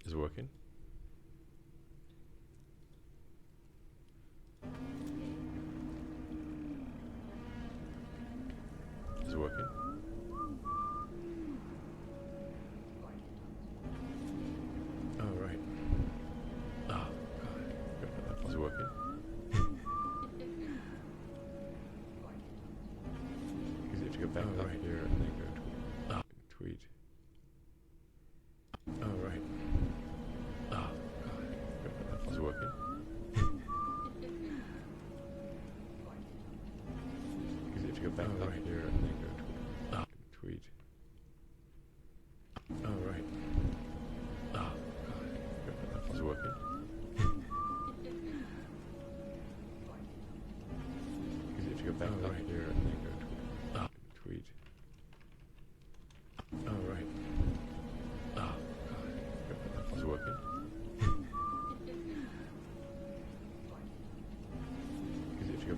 Is it working? Is it working? Oh, right. Oh, God. Is it working? Because you have to go back up here and then go tweet. Oh, right. Oh, God. Is it working? Because you have to go back up here and then go tweet. Oh, right. Oh, God. Is it working? Because you have to go back up here and then go tweet. Oh, right. Oh, God. Is it working? Because you have to go.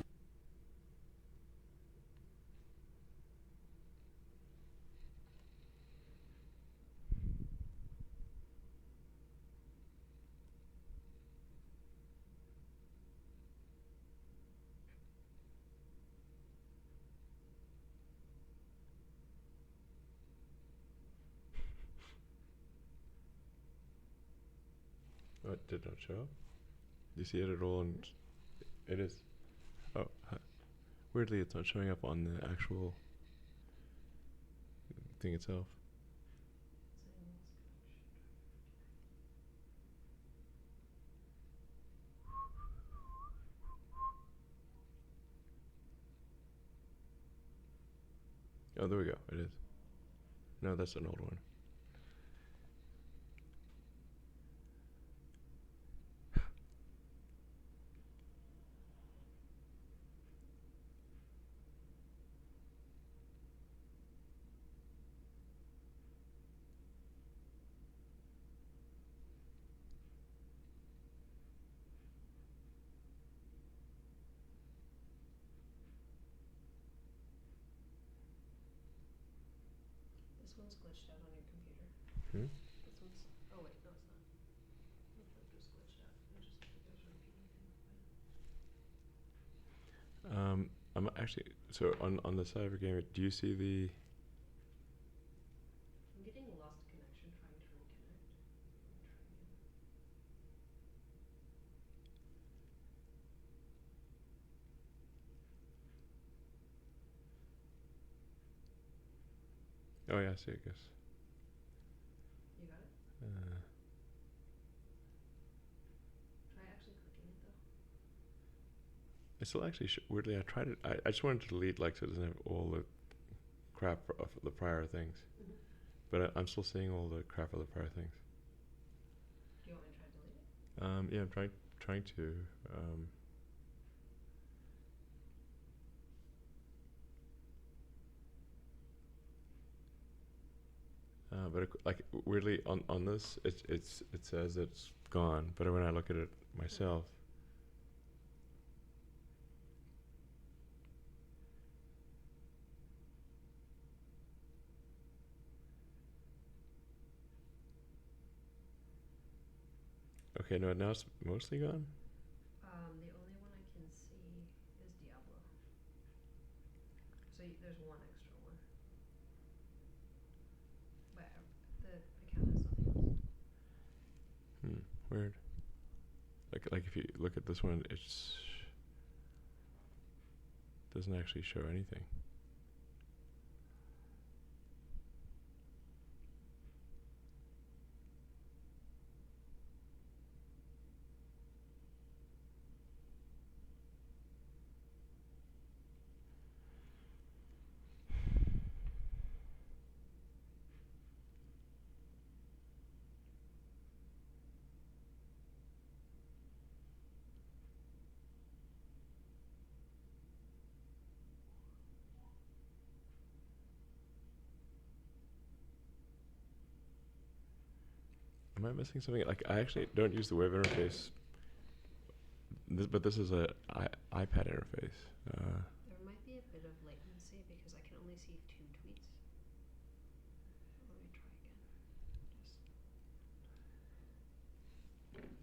What did not show up? Do you see it at all? And it is. Oh, weirdly, it's not showing up on the actual thing itself. Oh, there we go. It is. No, that's an old one. This one's glitched out on your computer. Hmm? This one's. Oh wait, no, it's not. Reupload just glitched out. I just think there's repeating things. I'm actually so on the side of your game. Do you see the? I'm getting lost connection trying to reconnect. Oh yeah, I see. I guess. You got it? Try actually clicking it though. It's still actually weirdly. I tried it. I just wanted to delete so it doesn't have all the crap of the prior things. Mm-hmm. But I'm still seeing all the crap of the prior things. Do you want me to try to delete it? Yeah, I'm trying to. But weirdly on this, it says it's gone. But when I look at it myself. Okay, no, now it's mostly gone. The only one I can see is Diablo. So there's one extra one. But the account has nothing else. Weird. Like if you look at this one, it's doesn't actually show anything. Am I missing something? I actually don't use the web interface, but this is a iPad interface. There might be a bit of latency because I can only see 2 tweets. Let me try again.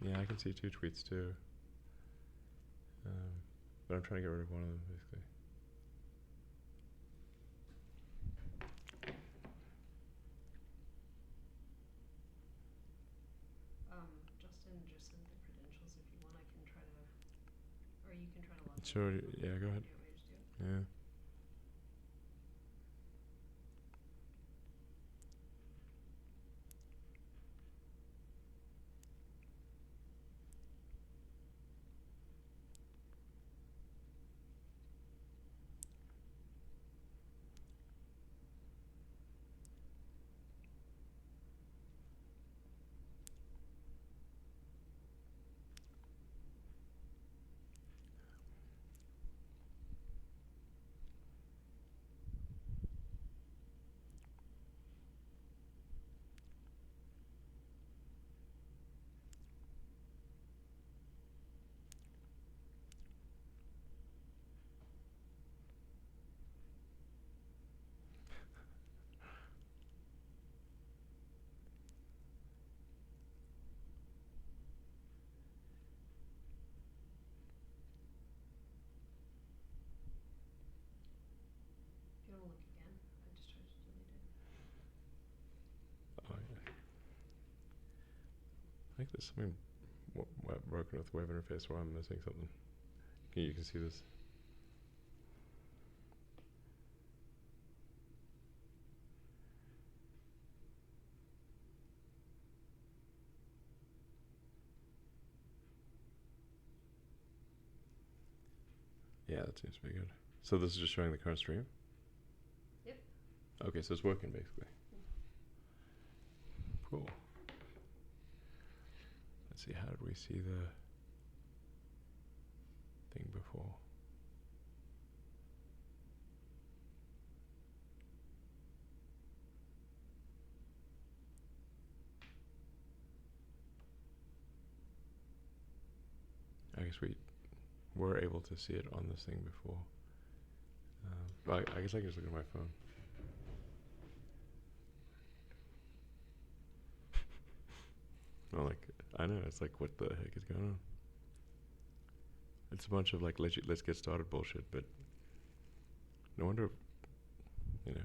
Yeah, I can see 2 tweets too. But I'm trying to get rid of one of them, basically. Justin just sent the credentials. If you want, I can try to, or you can try to log in. Sure, yeah, go ahead. Do you want me to just do it? Yeah. If you want to look again, I just tried to delete it. Oh, yeah. I think there's something broken with the web interface where I'm missing something. You can see this. Yeah, that seems to be good. So this is just showing the current stream? Yep. Okay, so it's working basically. Cool. Let's see, how did we see the thing before? I guess we were able to see it on this thing before. But I guess I can just look at my phone. No, like, I know, it's like, what the heck is going on? It's a bunch of like, let's get started bullshit, but no wonder, if, you know,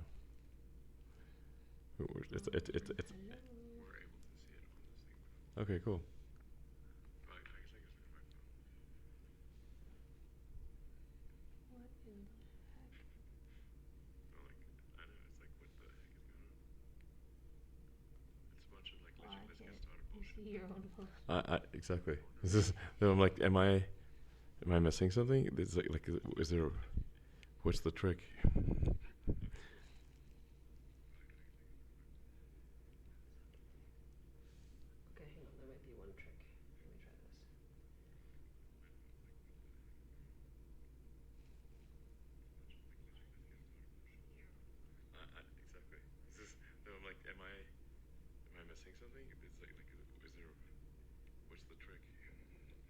we're able to see it on this thing before. Okay, cool. I guess I can just look at my phone. What in the heck? No, like, I know, it's like, what the heck is going on? It's a bunch of like, let's get started bullshit. You see your own phone. Exactly. This is, I'm like, am I missing something? It's like, is there, what's the trick? Okay, hang on. There might be one trick. Let me try this. Exactly. This is, no, I'm like, am I missing something? It's like, is there, what's the trick? Let me DM myself.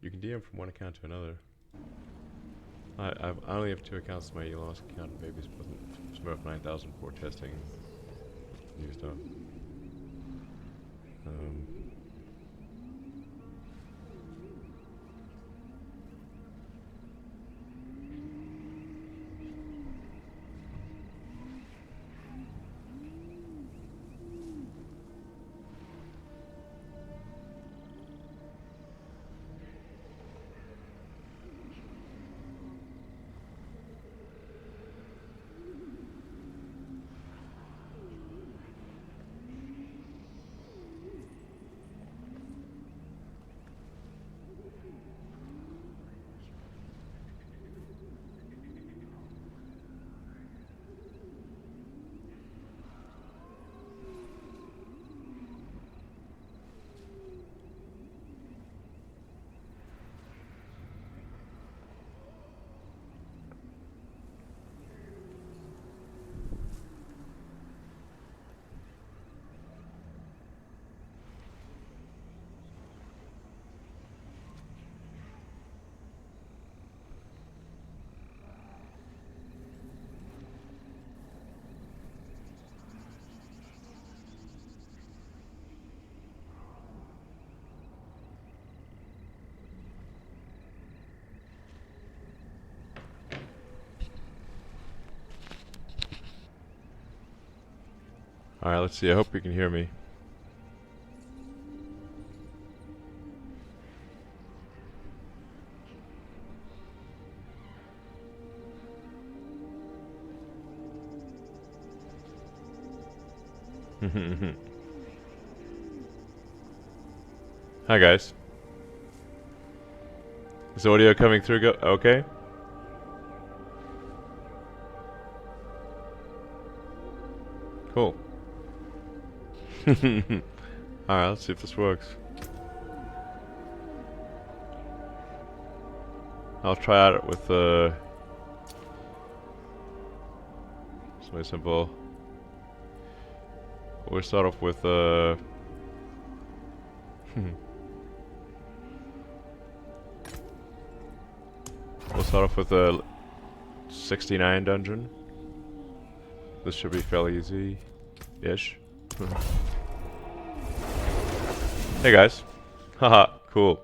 You can DM from one account to another. I only have 2 accounts to my Elon Musk account, and Baby's Smurf 9000 for testing new stuff. Alright, let's see. I hope you can hear me. Hi guys. Is audio coming through okay? Cool. Alright, let's see if this works. I'll try out it with something simple. We'll start off with we'll start off with a 69 dungeon. This should be fairly easy-ish. Hey guys. Haha, cool.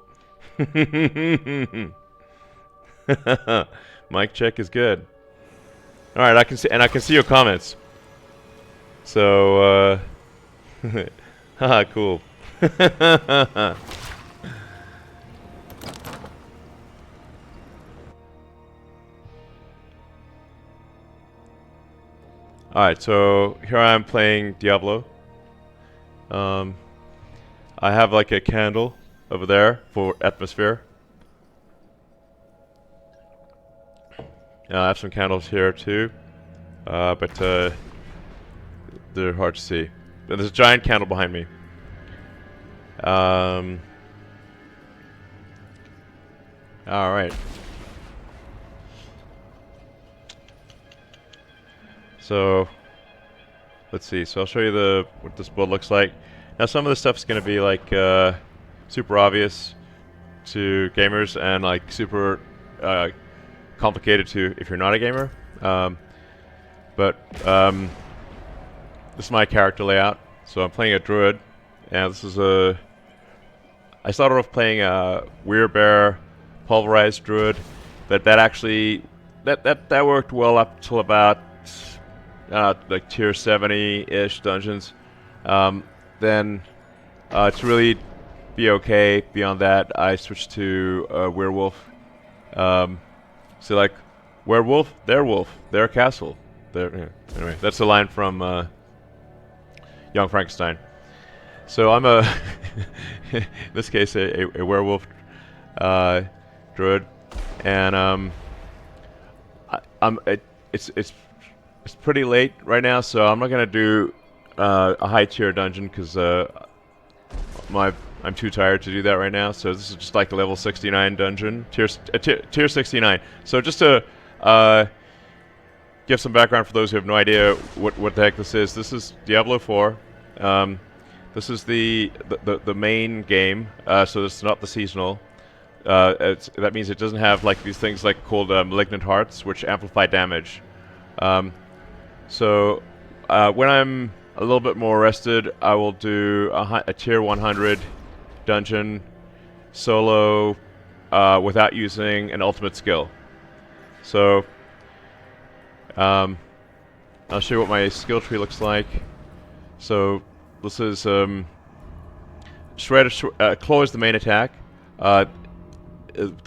Mic check is good. Alright, I can see your comments. So haha, cool. Alright, so here I am playing Diablo. I have like a candle over there for atmosphere. I have some candles here too, but they're hard to see. And there's a giant candle behind me. Alright. So, let's see. So I'll show you what this build looks like. Now some of the stuff's going to be like super obvious to gamers and like super complicated to if you're not a gamer. But this is my character layout. So I'm playing a druid, and this is I started off playing a Werebear pulverized druid, but that actually that worked well up till about like tier 70-ish dungeons. Then to really be okay beyond that, I switched to werewolf. So like werewolf, their castle. Anyway, that's a line from Young Frankenstein. So I'm a in this case a werewolf druid, and it's pretty late right now, so I'm not gonna do a high tier dungeon because I'm too tired to do that right now. So this is just like a level 69 dungeon, tier 69. So just to give some background for those who have no idea what the heck this is. This is Diablo 4. This is the main game, so it's not the seasonal. That means it doesn't have like these things like called malignant hearts, which amplify damage. So when I'm a little bit more rested, I will do a tier 100 dungeon solo without using an ultimate skill. So I'll show you what my skill tree looks like. So this is Claw is the main attack. The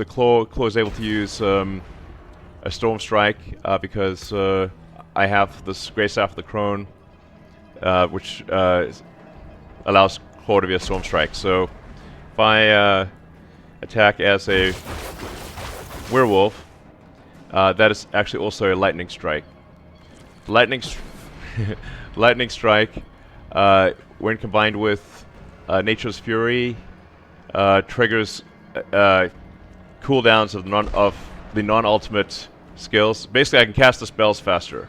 Claw is able to use a Storm Strike because I have this Grey Staff of the Crone, which allows Claw to be a Storm Strike. So if I attack as a werewolf, that is actually also a Lightning Strike. Lightning Strike, when combined with Nature's Fury, triggers cooldowns of the non-ultimate skills. Basically, I can cast the spells faster.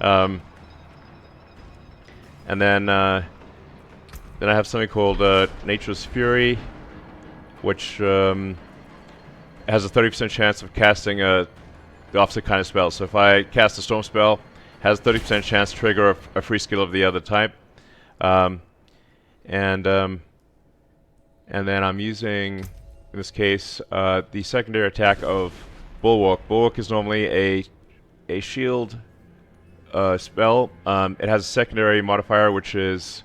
And then I have something called Nature's Fury, which has a 30% chance of casting the opposite kind of spell. So if I cast a storm spell, has a 30% chance to trigger a free skill of the other type. And then I'm using, in this case, the secondary attack of Bulwark. Bulwark is normally a shield spell. It has a secondary modifier, which is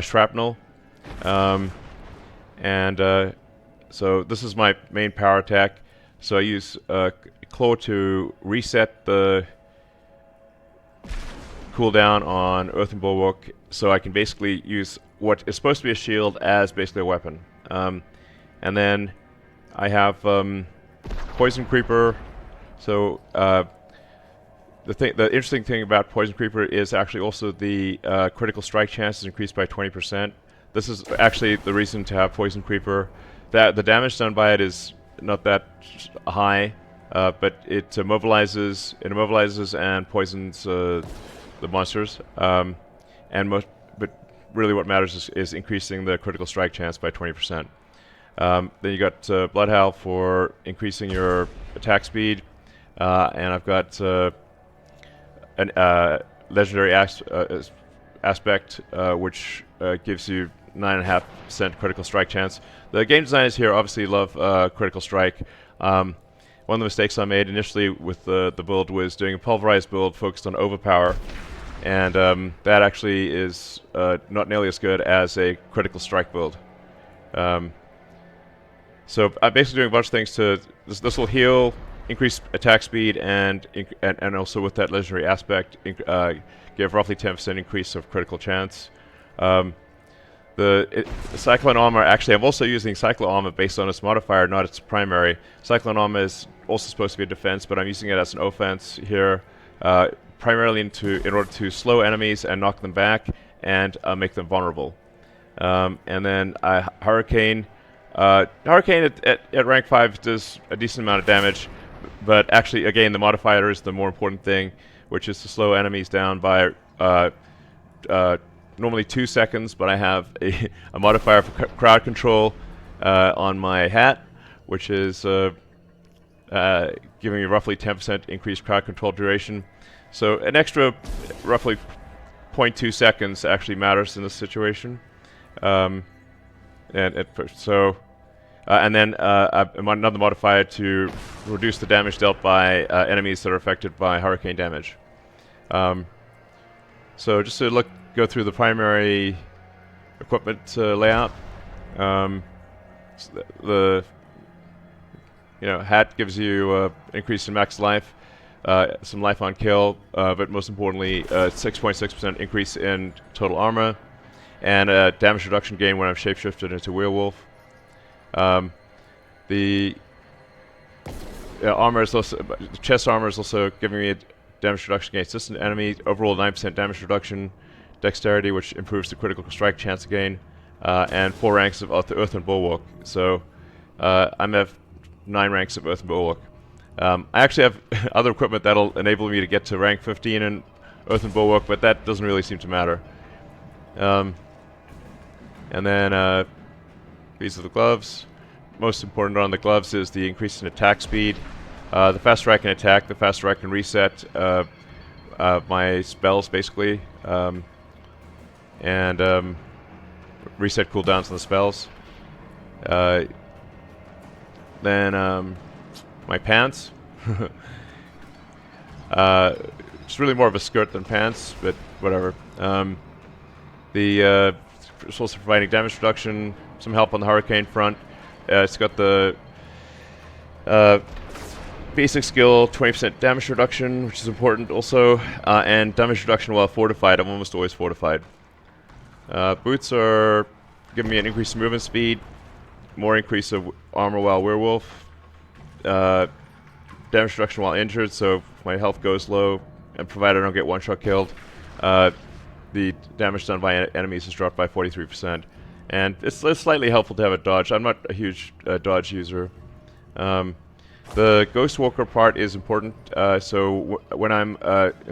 shrapnel. So this is my main power attack. So I use Claw to reset the cooldown on Earthen Bulwark, so I can basically use what is supposed to be a shield as basically a weapon. And then I have Poison Creeper. So the interesting thing about Poison Creeper is actually also the critical strike chance is increased by 20%. This is actually the reason to have Poison Creeper. That the damage done by it is not that high, but it immobilizes and poisons the monsters. But really, what matters is increasing the critical strike chance by 20%. Then you got Bloodhowl for increasing your attack speed, and I've got an legendary aspect, which gives you 9.5% critical strike chance. The game designers here obviously love critical strike. One of the mistakes I made initially with the build was doing a pulverized build focused on overpower, and that actually is not nearly as good as a critical strike build. So I'm basically doing a bunch of things to this will heal, increase attack speed, and also with that legendary aspect, give roughly 10% increase of critical chance. The Cyclone Armor, actually, I'm also using Cyclone Armor based on its modifier, not its primary. Cyclone Armor is also supposed to be a defense, but I'm using it as an offense here, primarily in order to slow enemies and knock them back and make them vulnerable. And then Hurricane. Hurricane at rank 5 does a decent amount of damage, but actually, again, the modifier is the more important thing, which is to slow enemies down by normally 2 seconds, but I have a modifier for crowd control on my hat, which is giving me roughly 10% increased crowd control duration. So an extra roughly 0.2 seconds actually matters in this situation. And then another modifier to reduce the damage dealt by enemies that are affected by hurricane damage. So just to go through the primary equipment layout. The hat gives you increase in max life, some life on kill, but most importantly, 6.6% increase in total armor, and a damage reduction gain when I'm shapeshifted into werewolf. The armor is also chest armor is also giving me a damage reduction against distant enemy. Overall, 9% damage reduction. Dexterity, which improves the critical strike chance again, and 4 ranks of the Earthen Bulwark. So I'm at 9 ranks of Earthen Bulwark. I actually have other equipment that'll enable me to get to rank 15 in Earthen Bulwark, but that doesn't really seem to matter. And then these are the gloves. Most important on the gloves is the increase in attack speed. The faster I can attack, the faster I can reset my spells, basically. And reset cooldowns on the spells. Then my pants. It's really more of a skirt than pants, but whatever. It's also providing damage reduction, some help on the hurricane front. It's got the basic skill, 20% damage reduction, which is important also, and damage reduction while fortified. I'm almost always fortified. Boots are giving me an increase in movement speed, more increase of armor while werewolf, damage reduction while injured, so if my health goes low, and provided I don't get one-shot killed, the damage done by enemies is dropped by 43%. And it's slightly helpful to have a dodge. I'm not a huge dodge user. The Ghost Walker part is important, so when I'm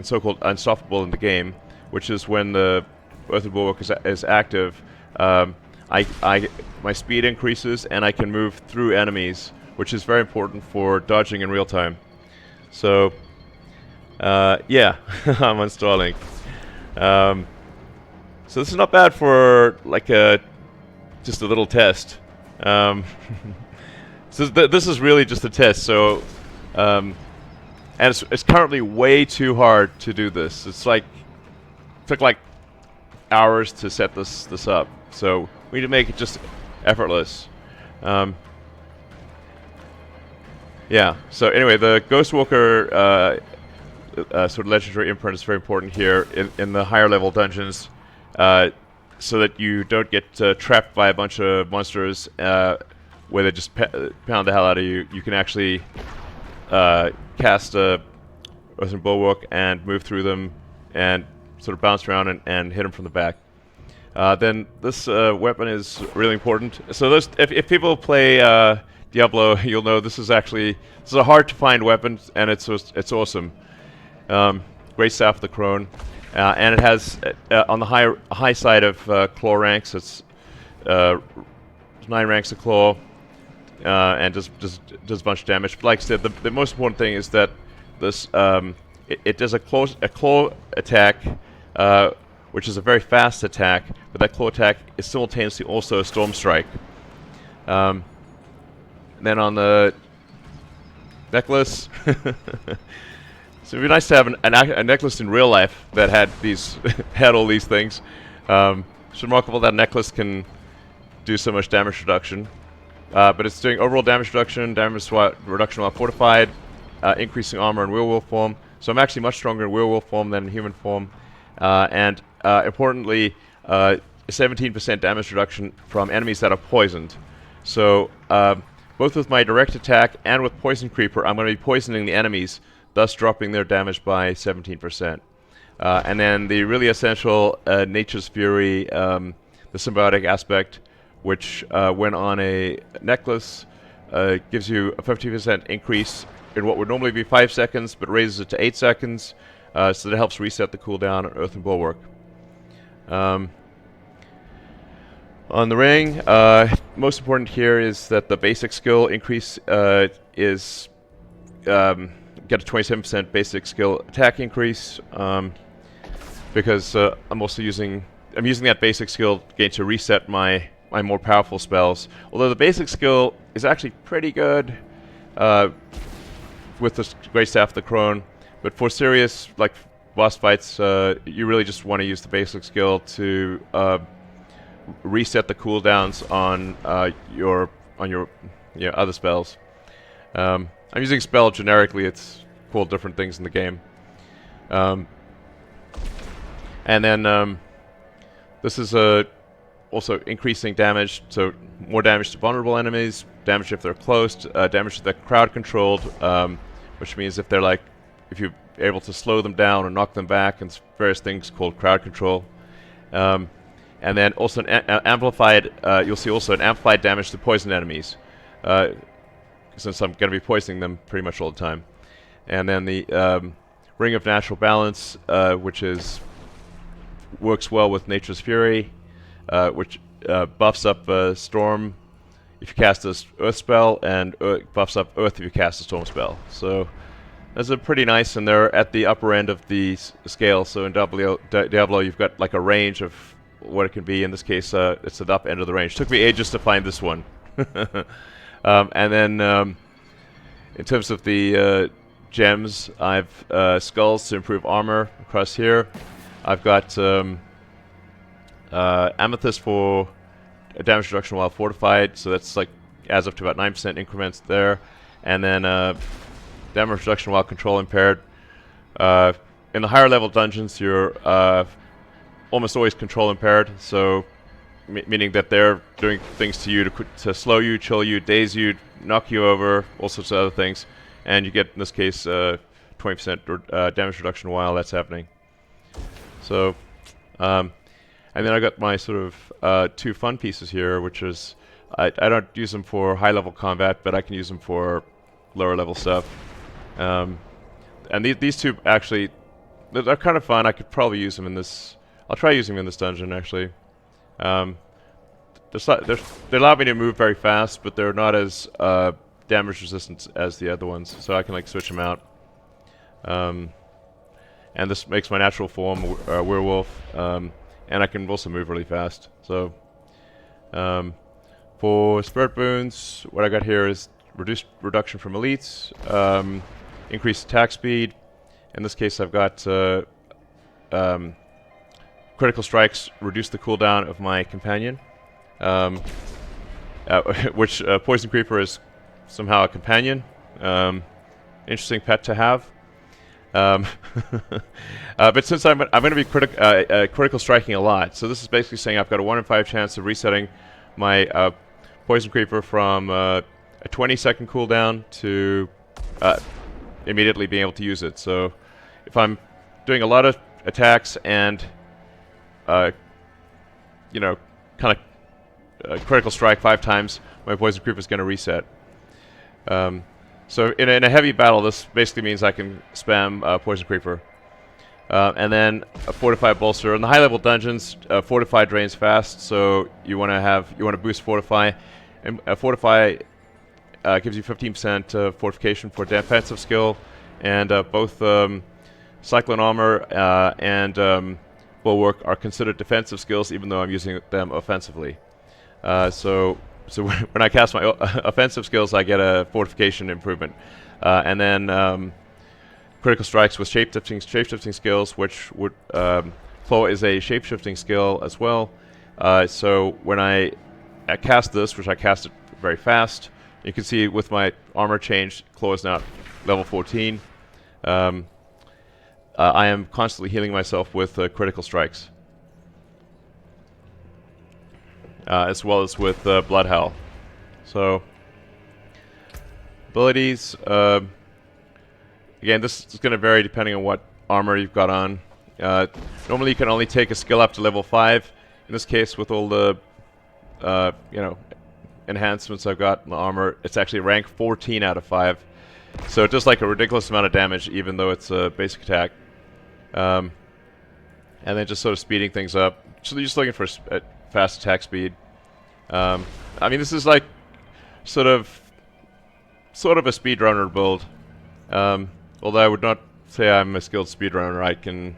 so-called unstoppable in the game, which is when the Earthen Bulwark is active, my speed increases and I can move through enemies, which is very important for dodging in real time. So, yeah, I'm uninstalling. So this is not bad for like just a little test. So this is really just a test. So and it's currently way too hard to do this. It's like took like hours to set this up, so we need to make it just effortless. Yeah. So anyway, the Ghostwalker sort of legendary imprint is very important here in the higher level dungeons, so that you don't get trapped by a bunch of monsters where they just pound the hell out of you. You can actually cast a Earthen Bulwark and move through them and sort of bounce around and hit them from the back. Then this weapon is really important. So if people play Diablo, you'll know this is a hard to find weapon, and it's awesome. Great Staff of the Crone, and it has on the high side of claw ranks. It's 9 ranks of claw, and does a bunch of damage. But like I said, the most important thing is that this it does a claw attack, which is a very fast attack. But that claw attack is simultaneously also a storm strike. And then on the necklace, so it'd be nice to have a necklace in real life that had all these things. It's remarkable that a necklace can do so much damage reduction. But it's doing overall damage reduction, reduction while fortified, increasing armor in werewolf form. So I'm actually much stronger in werewolf form than in human form. And importantly, 17% damage reduction from enemies that are poisoned. So both with my direct attack and with Poison Creeper, I'm going to be poisoning the enemies, thus dropping their damage by 17%. And then the really essential Nature's Fury, the symbiotic aspect, which when on a necklace gives you a 50% increase in what would normally be 5 seconds, but raises it to 8 seconds, so that helps reset the cooldown on Earthen Bulwark. On the ring, most important here is that the basic skill increase is get a 27% basic skill attack increase, because I'm using that basic skill again to reset my more powerful spells. Although the basic skill is actually pretty good with the Great Staff of the Crone, but for serious like boss fights, you really just want to use the basic skill to reset the cooldowns on your other spells. I'm using spell generically. It's called different things in the game. And then this is also increasing damage, so more damage to vulnerable enemies, damage if they're close, damage if they're crowd controlled, which means if you're able to slow them down or knock them back, and various things called crowd control. And then also you'll see also an amplified damage to poison enemies, since I'm going to be poisoning them pretty much all the time. And then the Ring of Natural Balance, which works well with Nature's Fury, which buffs up Storm if you cast a Earth spell, and buffs up Earth if you cast a Storm spell. So those are pretty nice, and they're at the upper end of the scale. So in Diablo, you've got like a range of what it can be. In this case, it's at the up end of the range. Took me ages to find this one. And then in terms of the gems, I've skulls to improve armor across here. I've got amethyst for damage reduction while fortified, so that's like adds up to about 9% increments there. And then damage reduction while control impaired. In the higher level dungeons, you're almost always control impaired, so meaning that they're doing things to you to slow you, chill you, daze you, knock you over, all sorts of other things, and you get, in this case, 20% damage reduction while that's happening. So, and then I got my sort of 2 fun pieces here, which is I don't use them for high level combat, but I can use them for lower level stuff. And these 2 actually, they're kind of fun. I could probably use them in this. I'll try using them in this dungeon actually. They allow me to move very fast, but they're not as damage resistant as the other ones, so I can like switch them out. And this makes my natural form werewolf, and I can also move really fast. So for spirit boons, what I got here is reduction from elites, increased attack speed. In this case, I've got critical strikes reduce the cooldown of my companion, which Poison Creeper is somehow a companion. Interesting pet to have. But since I'm going to be critical striking a lot, so this is basically saying I've got a 1 in 5 chance of resetting my Poison Creeper from a 20-second cooldown to immediately being able to use it. So if I'm doing a lot of attacks and you know, kind of critical strike 5 times, my Poison Creeper is going to reset. So in a heavy battle, this basically means I can spam Poison Creeper. And then a Fortify Bolster. In the high-level dungeons, Fortify drains fast, so you want to boost Fortify. And Fortify gives you 15% fortification for defensive skill, and both Cyclone Armor and Bulwark are considered defensive skills, even though I'm using them offensively. So when I cast my offensive skills, I get a fortification improvement, and then critical strikes with shapeshifting skills, which would Claw is a shapeshifting skill as well. So when I cast this, which I cast it very fast, you can see with my armor change, Claw is now level 14. I am constantly healing myself with critical strikes, as well as with Blood Howl. So abilities. Again, this is going to vary depending on what armor you've got on. Normally, you can only take a skill up to level 5. In this case, with all the enhancements I've got in the armor, it's actually rank 14 out of 5. So it does like a ridiculous amount of damage, even though it's a basic attack. And then just sort of speeding things up. So you're just looking for fast attack speed. I mean, this is like sort of a speedrunner build. Although I would not say I'm a skilled speedrunner. I can,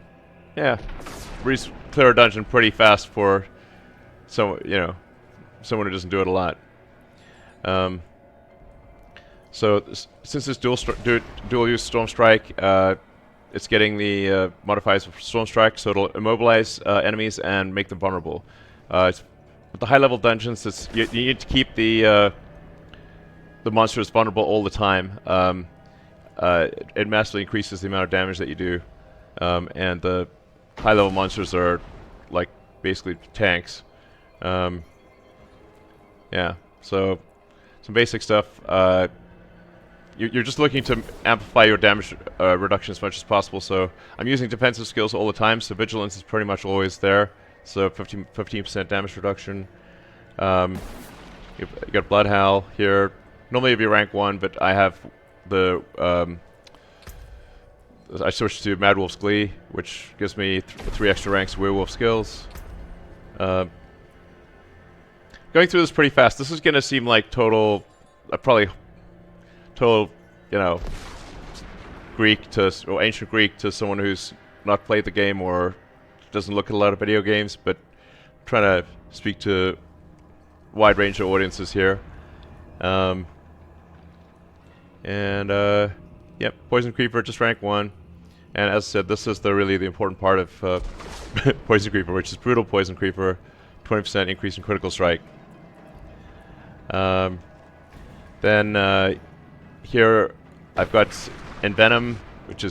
clear a dungeon pretty fast for someone who doesn't do it a lot. So since it's dual use Storm Strike, it's getting the modifiers for Storm Strike, so it'll immobilize enemies and make them vulnerable. With the high level dungeons, you need to keep the monsters vulnerable all the time. It massively increases the amount of damage that you do, and the high level monsters are like basically tanks. So some basic stuff. You're just looking to amplify your damage reduction as much as possible. So I'm using defensive skills all the time. So vigilance is pretty much always there. So 15% damage reduction. You got Blood Howl here. Normally it'd be rank 1, but I have the I switched to Mad Wolf's Glee, which gives me 3 extra ranks of werewolf skills. Going through this pretty fast. This is going to seem like total, Greek or ancient Greek to someone who's not played the game or doesn't look at a lot of video games, but I'm trying to speak to a wide range of audiences here. Poison Creeper, just rank 1. And as I said, this is really the important part of Poison Creeper, which is Brutal Poison Creeper, 20% increase in critical strike. Then here I've got Envenom, which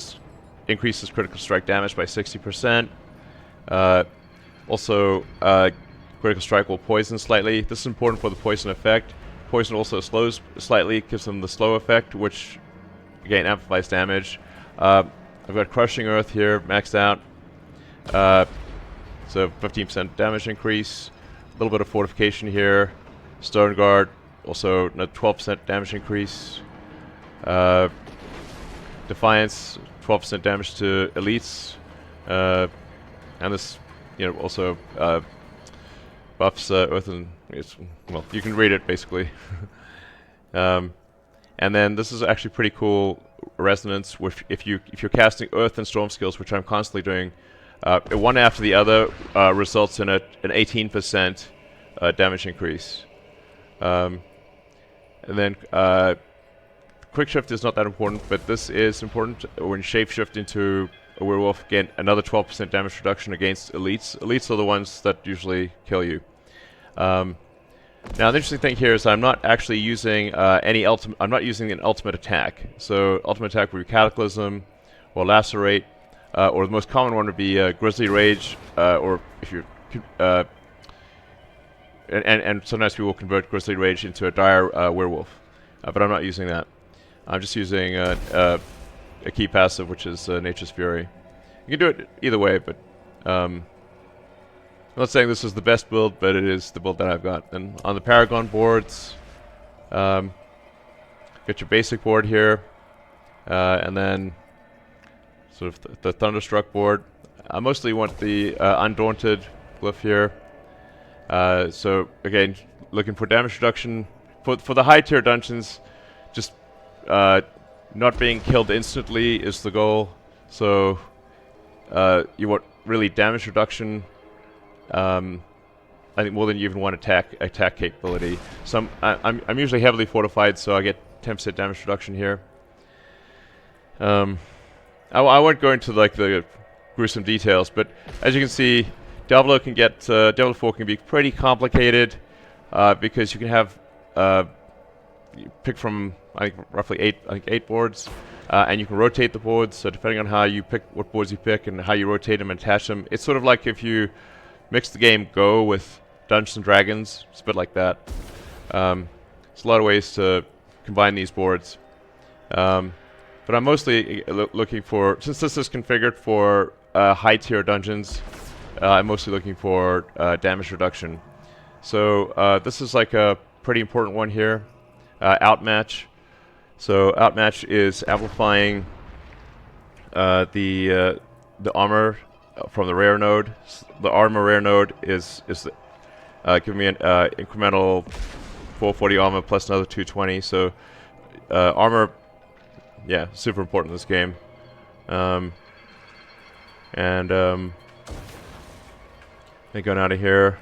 increases critical strike damage by 60%. Also, critical strike will poison slightly. This is important for the poison effect. Poison also slows slightly, gives them the slow effect, which again amplifies damage. I've got Crushing Earth here, maxed out. So 15% damage increase. A little bit of fortification here. Stone Guard, also a 12% damage increase. Defiance, 12% damage to elites. And this, also buffs Earth and you can read it basically. And then this is actually pretty cool resonance. If you're casting Earth and Storm skills, which I'm constantly doing, one after the other results in an 18% damage increase. And then quick shift is not that important, but this is important when you shape shift into a werewolf. Again, another 12% damage reduction against elites. Elites are the ones that usually kill you. Now the interesting thing here is I'm not actually using any ultimate. I'm not using an ultimate attack. So ultimate attack would be Cataclysm, or Lacerate, or the most common one would be Grizzly Rage, or if you're and sometimes people will convert Grizzly Rage into a dire werewolf, but I'm not using that. I'm just using a key passive, which is Nature's Fury. You can do it either way, but I'm not saying this is the best build, but it is the build that I've got. And on the Paragon boards, got your basic board here, and then sort of the Thunderstruck board. I mostly want the Undaunted glyph here. So again, looking for damage reduction. For the high tier dungeons, just not being killed instantly is the goal. So you want really damage reduction. I think more than you even want attack capability. So I'm usually heavily fortified, so I get 10% damage reduction here. I won't go into like the gruesome details, but as you can see, Diablo 4 can be pretty complicated because you can have you pick from I think roughly eight boards, and you can rotate the boards. So depending on how you pick, what boards you pick, and how you rotate them and attach them, it's sort of like if you mix the game Go with Dungeons and Dragons. It's a bit like that. There's a lot of ways to combine these boards. But I'm mostly looking for, since this is configured for high tier dungeons, I'm mostly looking for damage reduction. So this is like a pretty important one here. Outmatch. So Outmatch is amplifying the armor from the rare node. The armor rare node is giving me an incremental 440 armor plus another 220. So armor, yeah, super important in this game. Then going out of here,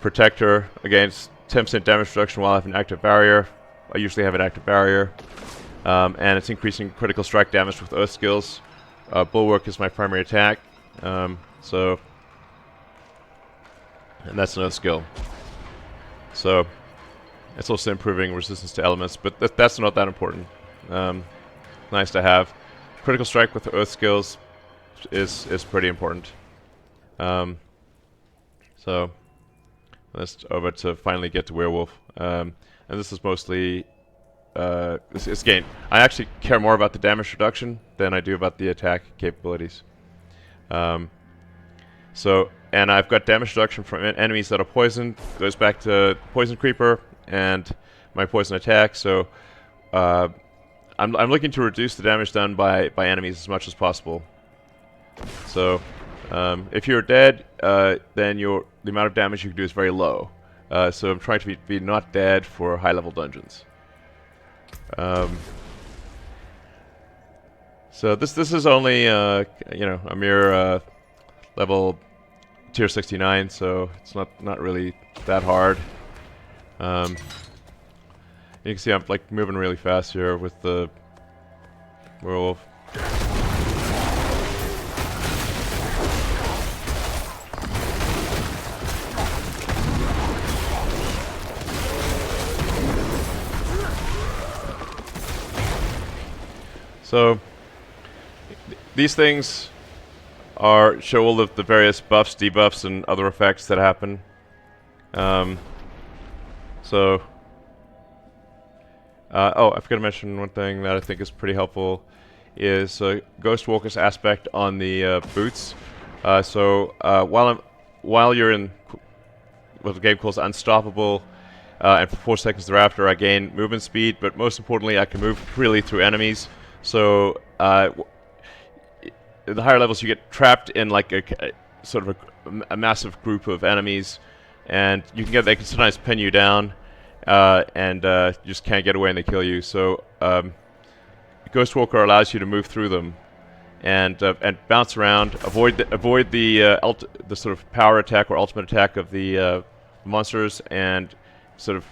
Protector against 10% damage reduction while I have an active barrier. I usually have an active barrier, and it's increasing critical strike damage with Earth skills. Bulwark is my primary attack, and that's another skill. So it's also improving resistance to elements, but that's not that important. Nice to have. Critical strike with the Earth skills is pretty important. So let's over to finally get to Werewolf, and this is mostly this game. I actually care more about the damage reduction than I do about the attack capabilities. And I've got damage reduction from enemies that are poisoned. Goes back to Poison Creeper and my poison attack. So I'm looking to reduce the damage done by enemies as much as possible. So if you're dead, then the amount of damage you can do is very low. So I'm trying to be not dead for high-level dungeons. So this is only a mere level tier 69, so it's not really that hard. You can see I'm like moving really fast here with the werewolf. So these things show all of the various buffs, debuffs, and other effects that happen. Oh, I forgot to mention one thing that I think is pretty helpful is Ghost Walker's aspect on the boots. While you're in what the game calls unstoppable, and for 4 seconds thereafter I gain movement speed, but most importantly I can move freely through enemies. So in the higher levels you get trapped in like a massive group of enemies, and they can sometimes pin you down, and you just can't get away and they kill you. So Ghost Walker allows you to move through them and bounce around, avoid the sort of power attack or ultimate attack of the monsters, and sort of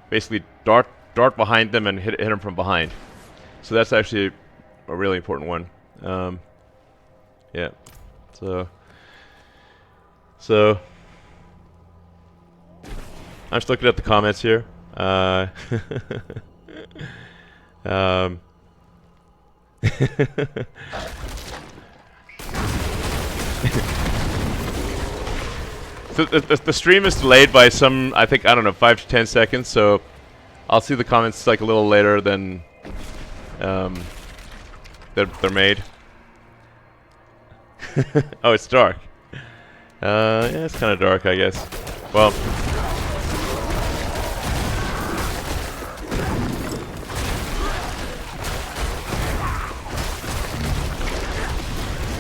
basically dart dart behind them and hit them from behind. So that's actually a really important one. Yeah. So I'm just looking at the comments here. So the stream is delayed by some, I think, I don't know, 5 to 10 seconds. So I'll see the comments like a little later than they're made. Oh, it's dark. Yeah, it's kind of dark, I guess. Well.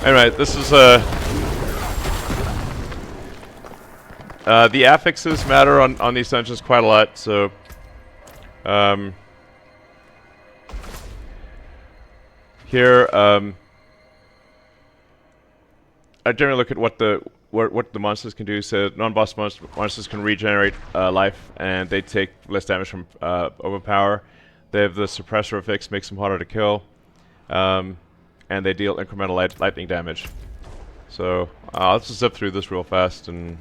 Anyway, this is the affixes matter on these dungeons quite a lot, so here I generally look at what the monsters can do. So non-boss monsters can regenerate life, and they take less damage from overpower. They have the suppressor affix, makes them harder to kill, and they deal incremental lightning damage. So I'll just zip through this real fast and.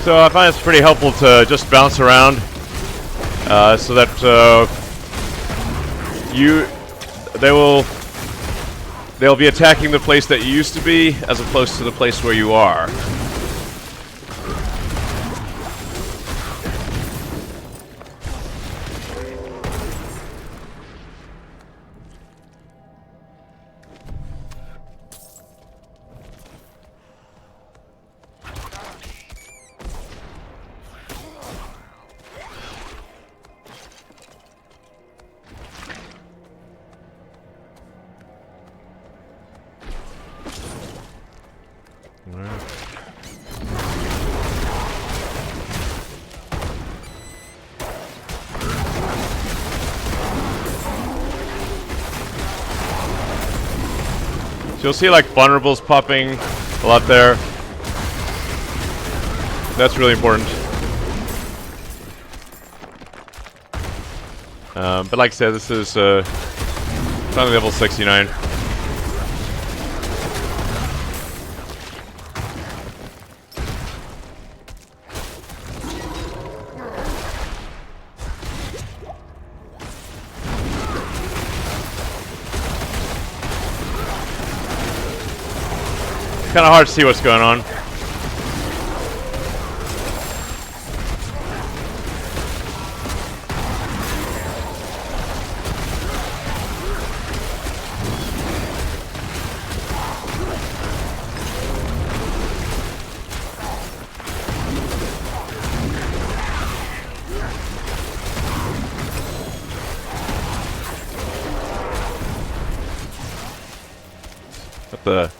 So I find it's pretty helpful to just bounce around, so that they'll be attacking the place that you used to be, as opposed to the place where you are. So you'll see like vulnerables popping a lot there. That's really important. But like I said, this is it's only level 69. Kind of hard to see what's going on. What the?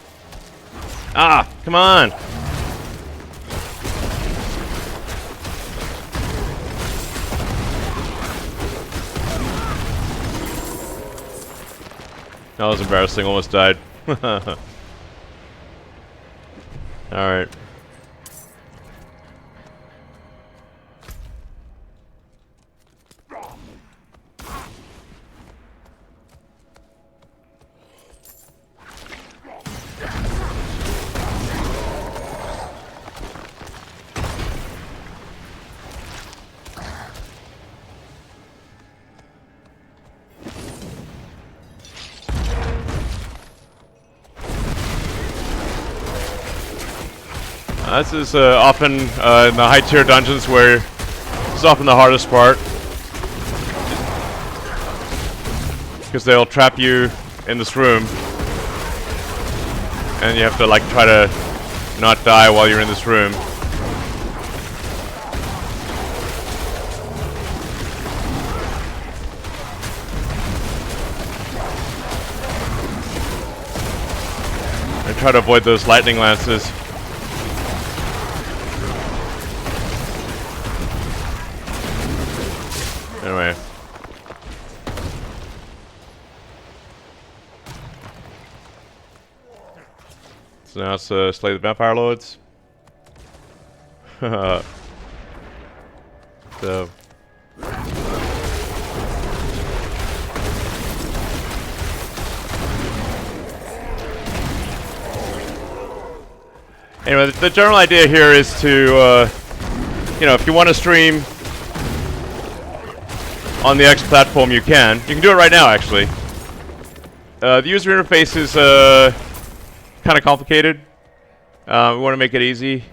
Ah, come on! That was embarrassing, almost died. Alright. This is often in the high tier dungeons where it's often the hardest part, because they'll trap you in this room and you have to like try to not die while you're in this room. And try to avoid those lightning lances. Anyway. So now let's slay the vampire lords. So. Anyway, the general idea here is to, you know, if you want to stream on the X platform, you can. You can do it right now, actually. The user interface is kind of complicated. We want to make it easy.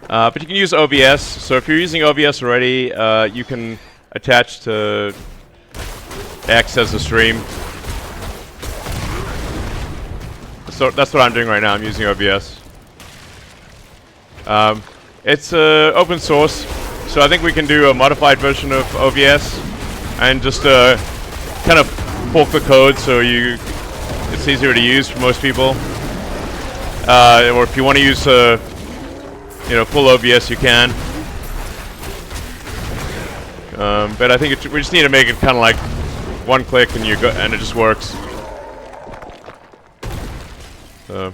But you can use OBS. So if you're using OBS already, you can attach to X as a stream. So that's what I'm doing right now. I'm using OBS. It's open source, so I think we can do a modified version of OBS and just kind of fork the code so it's easier to use for most people. Or if you want to use you know, full OBS, you can. But I think we just need to make it kind of like one click and and it just works. So.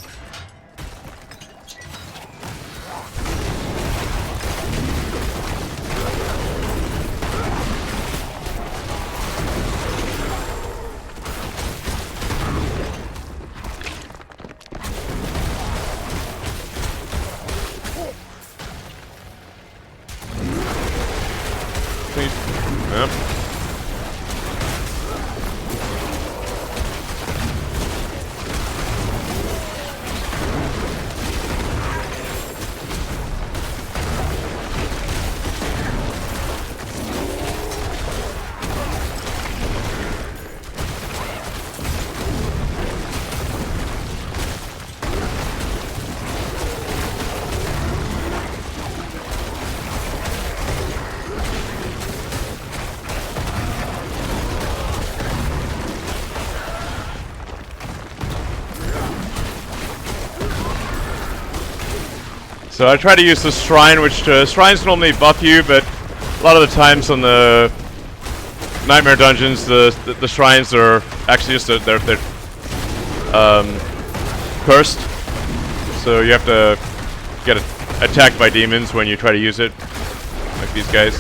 Yep. So I try to use the shrine, which shrines normally buff you, but a lot of the times on the nightmare dungeons, the shrines are actually just they're cursed. So you have to get attacked by demons when you try to use it, like these guys.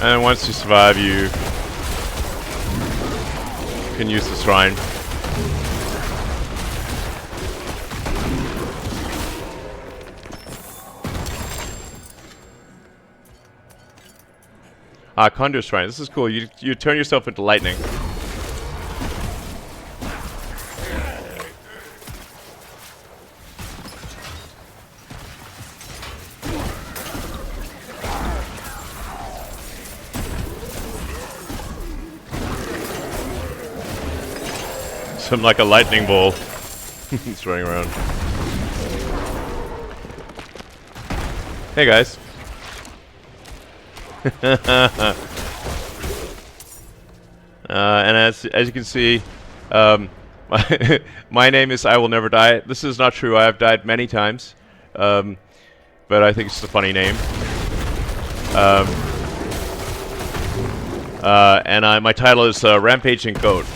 And once you survive, you can use the shrine. Conduit Shrine. This is cool. You turn yourself into lightning. Some like a lightning ball. It's running around. Hey guys. And as you can see, my name is I Will Never Die. This is not true. I have died many times, but I think it's a funny name. And my title is Rampaging Goat.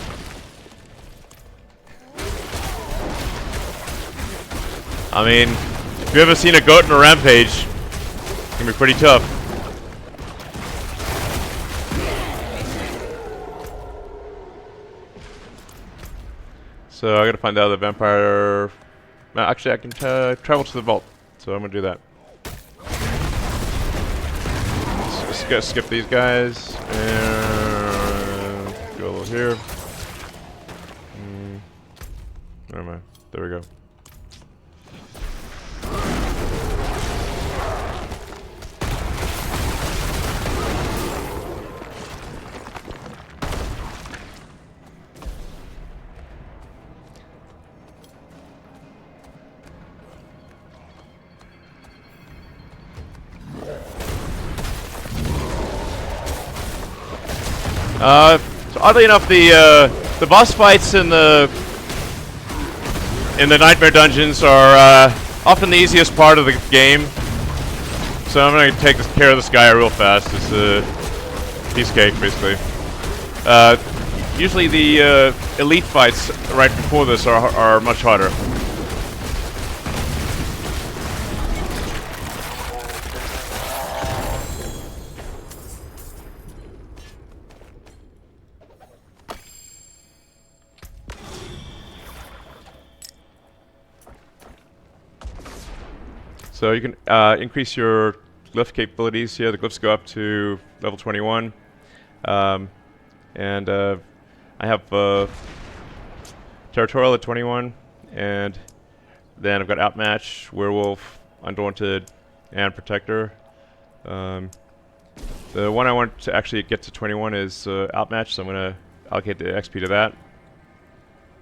I mean, if you ever seen a goat in a rampage, it can be pretty tough. So I gotta find out the vampire. Actually, I can travel to the vault, so I'm gonna do that. Let's skip these guys and go over here. Where am I? There we go. So oddly enough, the boss fights in the nightmare dungeons are often the easiest part of the game. So I'm gonna take care of this guy real fast. It's a piece of cake, basically. Usually the elite fights right before this are much harder. So you can increase your glyph capabilities here. The glyphs go up to level 21. And I have Territorial at 21. And then I've got Outmatch, Werewolf, Undaunted, and Protector. The one I want to actually get to 21 is Outmatch, so I'm going to allocate the XP to that.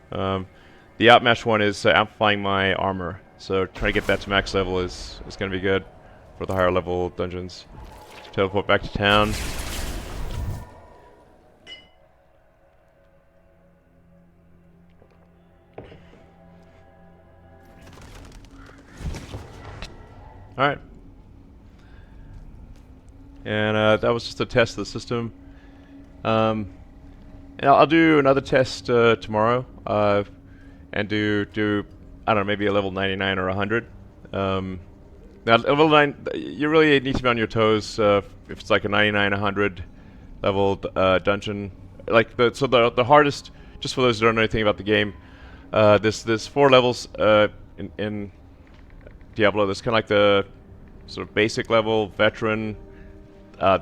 The Outmatch one is amplifying my armor. So trying to get that to max level is going to be good for the higher level dungeons. Teleport back to town. Alright. And that was just a test of the system. And I'll do another test tomorrow. And do I don't know, maybe a level 99 or 100. Now, level 9, you really need to be on your toes if it's like a 99, 100 level dungeon. Like the hardest, just for those who don't know anything about the game, there's 4 levels in Diablo. There's kind of like the sort of basic level, veteran,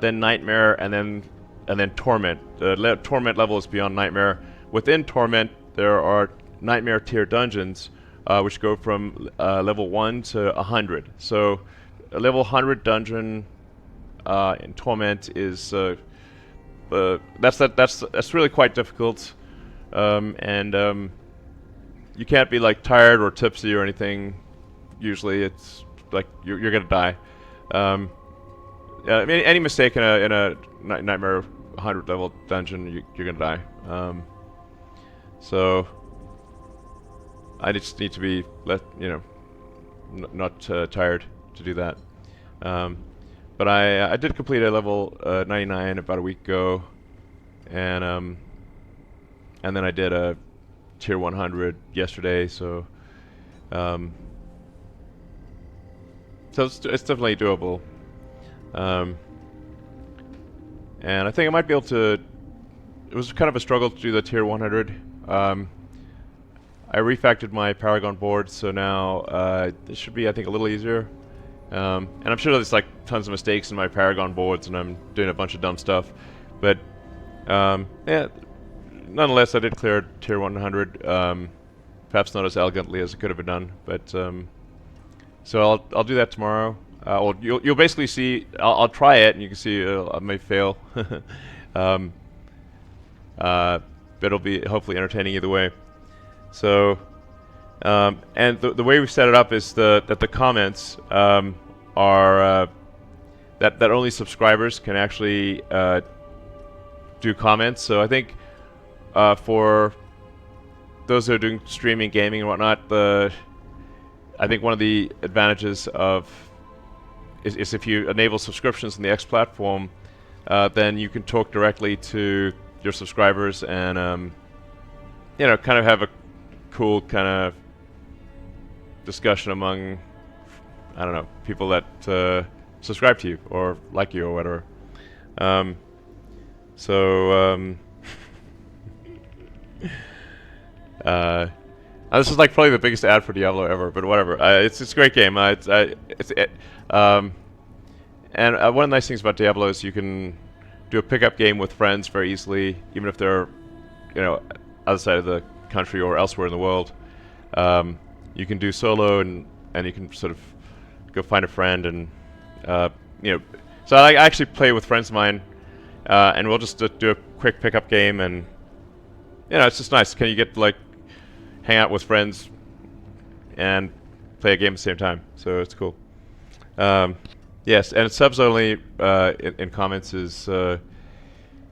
then nightmare, and then torment. The torment level is beyond nightmare. Within torment, there are nightmare tier dungeons, which go from level 1 to 100. So a level 100 dungeon in torment is that's really quite difficult, and you can't be like tired or tipsy or anything. Usually, it's like you're gonna die. I mean, any mistake in a nightmare 100 level dungeon, you're gonna die. So I just need to be not tired to do that. But I did complete a level 99 about a week ago, and then I did a tier 100 yesterday. So it's definitely doable. And I think I might be able to. It was kind of a struggle to do the tier 100. I refactored my Paragon board, so now it should be, I think, a little easier. And I'm sure there's like tons of mistakes in my Paragon boards, and I'm doing a bunch of dumb stuff. But yeah, nonetheless, I did clear tier 100. Perhaps not as elegantly as it could have been done, but so I'll do that tomorrow. Well, you'll basically see. I'll try it, and you can see I may fail. But it'll be hopefully entertaining either way. So, and the way we set it up is that the comments are that only subscribers can actually do comments. So I think for those who are doing streaming, gaming, and whatnot, I think one of the advantages is if you enable subscriptions in the X platform, then you can talk directly to your subscribers and kind of have a cool kind of discussion among, I don't know, people that subscribe to you or like you or whatever. This is like probably the biggest ad for Diablo ever, but whatever. It's a great game. And one of the nice things about Diablo is you can do a pickup game with friends very easily, even if they're outside of the country or elsewhere in the world. You can do solo, and you can sort of go find a friend, and So I actually play with friends of mine, and we'll just do a quick pickup game, and it's just nice. Can you get to, like, hang out with friends and play a game at the same time? So it's cool. Yes, and subs only in comments is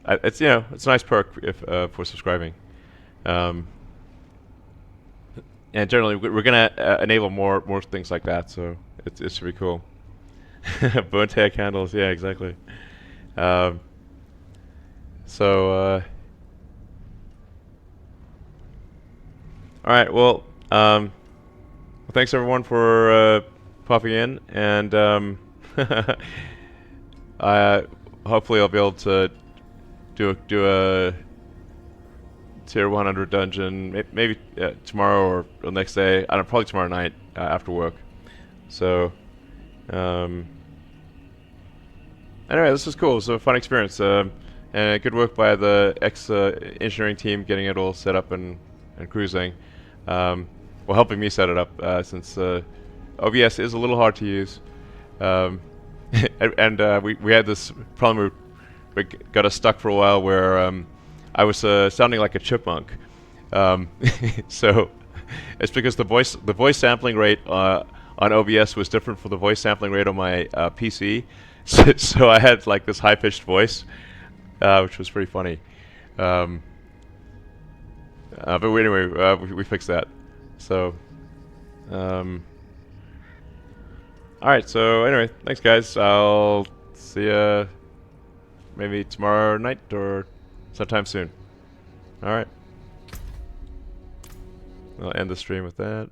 it's it's a nice perk if for subscribing. And generally we're gonna enable more things like that, so it's pretty cool. Bone tag handles, yeah, exactly. Um, so all right, well, thanks everyone for popping in, and hopefully I'll be able to do a tier 100 dungeon, maybe tomorrow or the next day. I don't know, probably tomorrow night after work. So, anyway, this is cool. It's a fun experience, and good work by the engineering team getting it all set up and cruising. Well, helping me set it up since OBS is a little hard to use, and we had this problem. We got us stuck for a while where I was sounding like a chipmunk. So it's because the voice sampling rate on OBS was different from the voice sampling rate on my PC. So I had like this high-pitched voice, which was pretty funny. But anyway, we fixed that. So, all right. So anyway, thanks guys. I'll see ya maybe tomorrow night or sometime soon. All right. I'll end the stream with that.